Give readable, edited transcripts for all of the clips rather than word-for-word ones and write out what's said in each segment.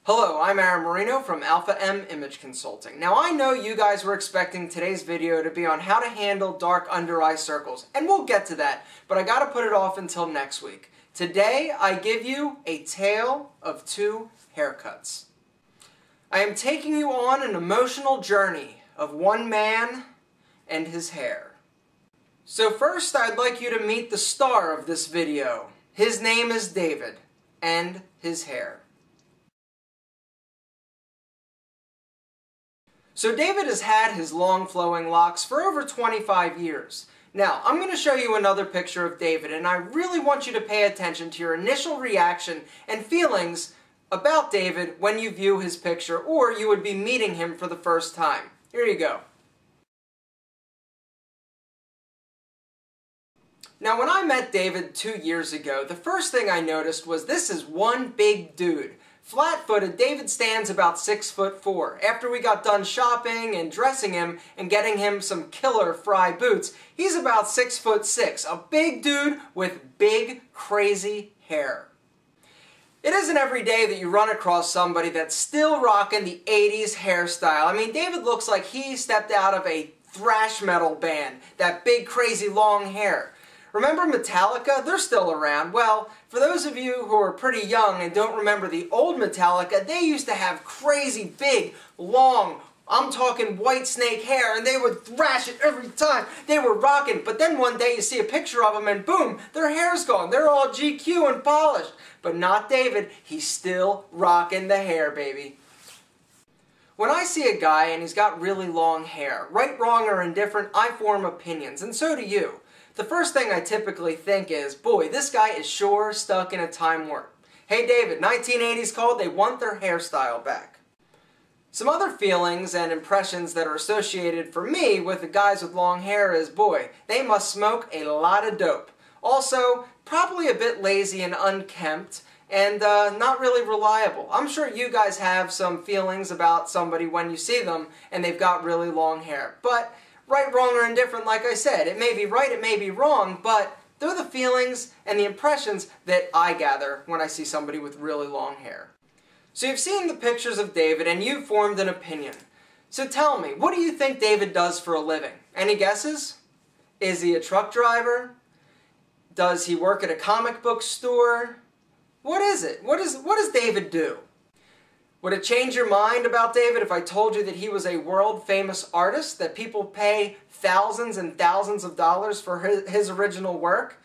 Hello, I'm Aaron Marino from Alpha M Image Consulting. Now I know you guys were expecting today's video to be on how to handle dark under eye circles, and we'll get to that, but I gotta put it off until next week. Today I give you a tale of two haircuts. I am taking you on an emotional journey of one man and his hair. So first I'd like you to meet the star of this video. His name is David, and his hair. So David has had his long flowing locks for over 25 years. Now, I'm going to show you another picture of David, and I really want you to pay attention to your initial reaction and feelings about David when you view his picture, or you would be meeting him for the first time. Here you go. Now, when I met David 2 years ago, the first thing I noticed was this is one big dude. Flat-footed, David stands about 6'4". After we got done shopping and dressing him and getting him some killer Frye boots, he's about 6'6", a big dude with big, crazy hair. It isn't every day that you run across somebody that's still rocking the 80s hairstyle. I mean, David looks like he stepped out of a thrash metal band, that big, crazy, long hair. Remember Metallica? They're still around. Well, for those of you who are pretty young and don't remember the old Metallica, they used to have crazy, big, long, I'm talking Whitesnake hair, and they would thrash it every time. They were rocking, but then one day you see a picture of them and boom, their hair's gone. They're all GQ and polished. But not David. He's still rocking the hair, baby. When I see a guy and he's got really long hair, right, wrong, or indifferent, I form opinions, and so do you. The first thing I typically think is, boy, this guy is sure stuck in a time warp. Hey David, 1980s called, they want their hairstyle back. Some other feelings and impressions that are associated for me with the guys with long hair is, boy, they must smoke a lot of dope. Also, probably a bit lazy and unkempt, and not really reliable. I'm sure you guys have some feelings about somebody when you see them and they've got really long hair. But right, wrong, or indifferent, like I said, it may be right, it may be wrong, but they're the feelings and the impressions that I gather when I see somebody with really long hair. So you've seen the pictures of David and you've formed an opinion. So tell me, what do you think David does for a living? Any guesses? Is he a truck driver? Does he work at a comic book store? What is it? What does David do? Would it change your mind about David if I told you that he was a world-famous artist, that people pay thousands and thousands of dollars for his original work?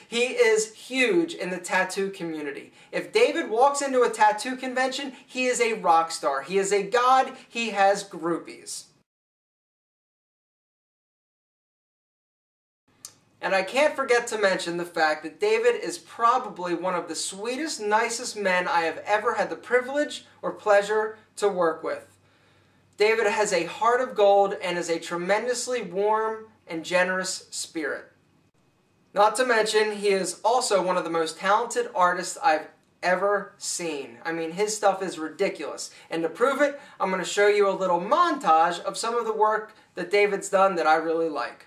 He is huge in the tattoo community. If David walks into a tattoo convention, he is a rock star. He is a god. He has groupies. And I can't forget to mention the fact that David is probably one of the sweetest, nicest men I have ever had the privilege or pleasure to work with. David has a heart of gold and is a tremendously warm and generous spirit. Not to mention, he is also one of the most talented artists I've ever seen. I mean, his stuff is ridiculous. And to prove it, I'm going to show you a little montage of some of the work that David's done that I really like.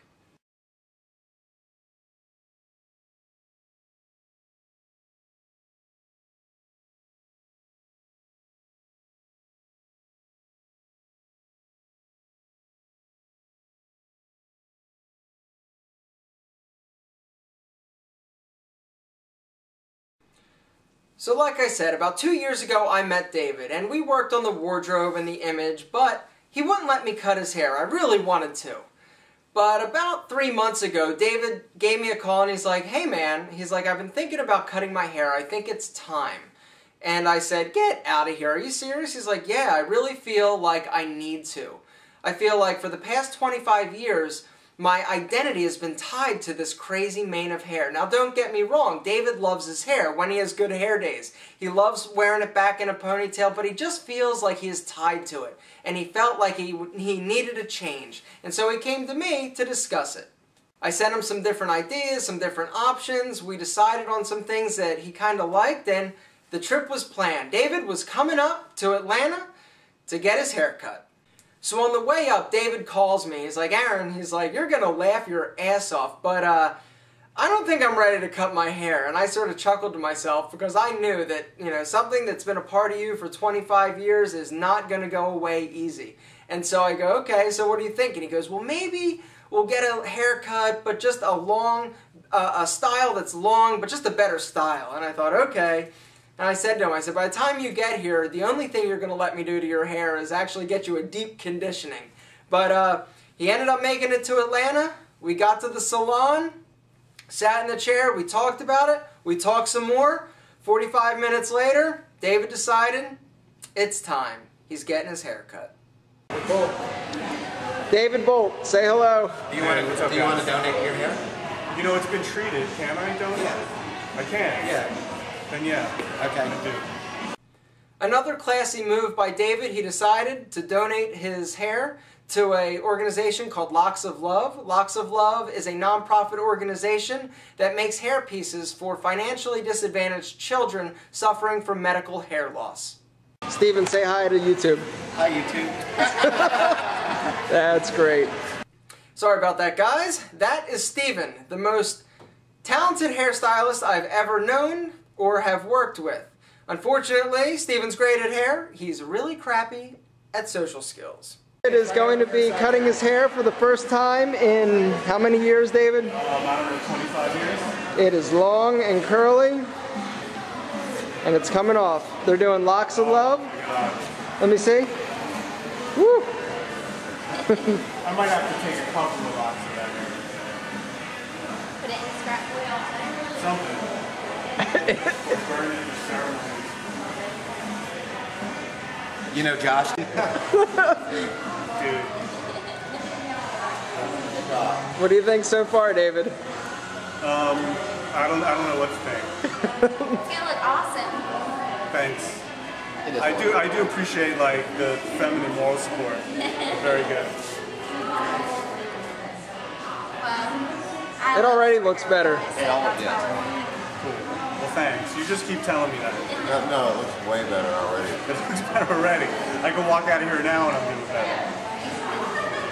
So like I said, about 2 years ago I met David, and we worked on the wardrobe and the image, but he wouldn't let me cut his hair. I really wanted to. But about 3 months ago, David gave me a call and he's like, hey man, he's like, I've been thinking about cutting my hair. I think it's time. And I said, get out of here. Are you serious? He's like, yeah, I really feel like I need to. I feel like for the past 25 years, my identity has been tied to this crazy mane of hair. Now don't get me wrong, David loves his hair when he has good hair days. He loves wearing it back in a ponytail, but he just feels like he is tied to it. And he felt like he needed a change. And so he came to me to discuss it. I sent him some different ideas, some different options. We decided on some things that he kind of liked, and the trip was planned. David was coming up to Atlanta to get his hair cut. So on the way up, David calls me. He's like, Aaron, he's like, you're going to laugh your ass off, but I don't think I'm ready to cut my hair. And I sort of chuckled to myself because I knew that, you know, something that's been a part of you for 25 years is not going to go away easy. And so I go, okay, so what do you think? And he goes, well, maybe we'll get a haircut, but just a style that's long, but just a better style. And I thought, okay. And I said to him, I said, by the time you get here, the only thing you're going to let me do to your hair is actually get you a deep conditioning. But he ended up making it to Atlanta. We got to the salon, sat in the chair, we talked about it, we talked some more. 45 minutes later, David decided it's time. He's getting his hair cut. Bolt. David Bolt, say hello. Do you want to donate your hair? You know, it's been treated. Can I donate? Yeah. I can? Yeah. Then yeah. Okay. I do. Another classy move by David, he decided to donate his hair to an organization called Locks of Love. Locks of Love is a nonprofit organization that makes hair pieces for financially disadvantaged children suffering from medical hair loss. Steven, say hi to YouTube. Hi, YouTube. That's great. Sorry about that, guys. That is Steven, the most talented hairstylist I've ever known or have worked with. Unfortunately, Steven's great at hair. He's really crappy at social skills. David is going to be cutting his hair for the first time in how many years, David? I don't know, 25 years. It is long and curly, and it's coming off. They're doing Locks of Love. Let me see. Woo! I might have to take a couple of locks of that hair. Put it in scrap foil. Something. Burn it in the ceremony. You know Josh? Dude. What do you think so far, David? I don't know what to think. It's gonna look awesome. Thanks. I do appreciate like the feminine moral support. Very good. Well, It already looks better. Yeah. Cool. Well, thanks. You just keep telling me that. No, it looks way better already. It looks better already. I can walk out of here now and I'm doing better.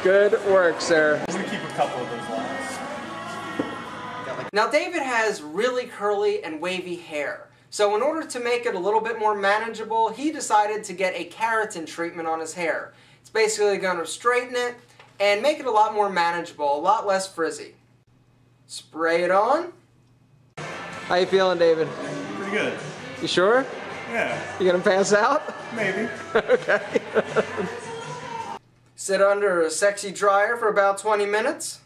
Good work, sir. I'm gonna keep a couple of those locks. Now, David has really curly and wavy hair. So in order to make it a little bit more manageable, he decided to get a keratin treatment on his hair. It's basically going to straighten it and make it a lot more manageable, a lot less frizzy. Spray it on. How you feeling, David? Pretty good. You sure? Yeah. You gonna pass out? Maybe. Okay. Sit under a sexy dryer for about 20 minutes.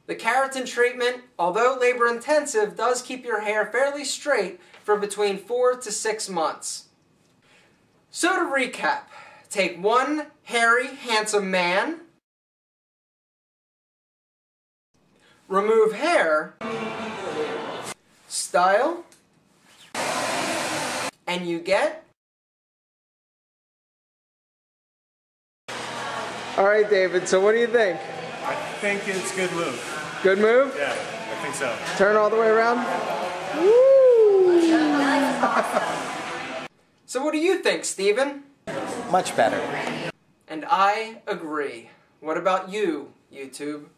The keratin treatment, although labor intensive, does keep your hair fairly straight for between 4 to 6 months. So to recap, take one hairy, handsome man, remove hair, style, and you get... Alright, David, so what do you think? I think it's a good move. Good move? Yeah, I think so. Turn all the way around. Woo! So what do you think, Steven? Much better. And I agree. What about you, YouTube?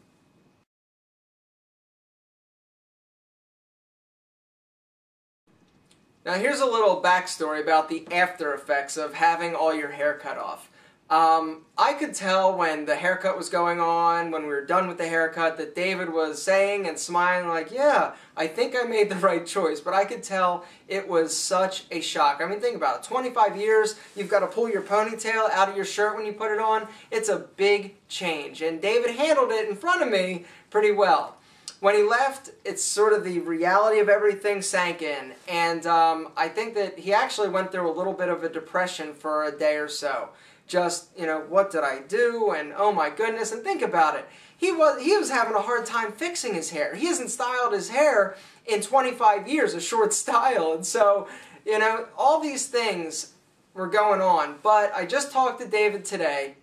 Now here's a little backstory about the after effects of having all your hair cut off. I could tell when the haircut was going on, when we were done with the haircut, that David was saying and smiling like, yeah, I think I made the right choice. But I could tell it was such a shock. I mean, think about it. 25 years, you've got to pull your ponytail out of your shirt when you put it on. It's a big change. And David handled it in front of me pretty well. When he left, it's sort of the reality of everything sank in. And I think that he actually went through a little bit of a depression for a day or so. Just, you know, what did I do? And oh my goodness, and think about it. He was having a hard time fixing his hair. He hasn't styled his hair in 25 years, a short style. And so, you know, all these things were going on. But I just talked to David today.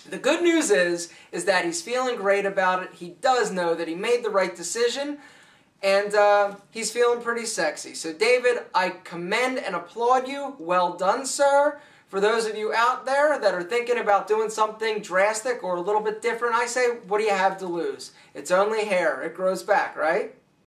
The good news is that he's feeling great about it. He does know that he made the right decision. And he's feeling pretty sexy. So David, I commend and applaud you. Well done, sir. For those of you out there that are thinking about doing something drastic or a little bit different, I say, what do you have to lose? It's only hair. It grows back, right?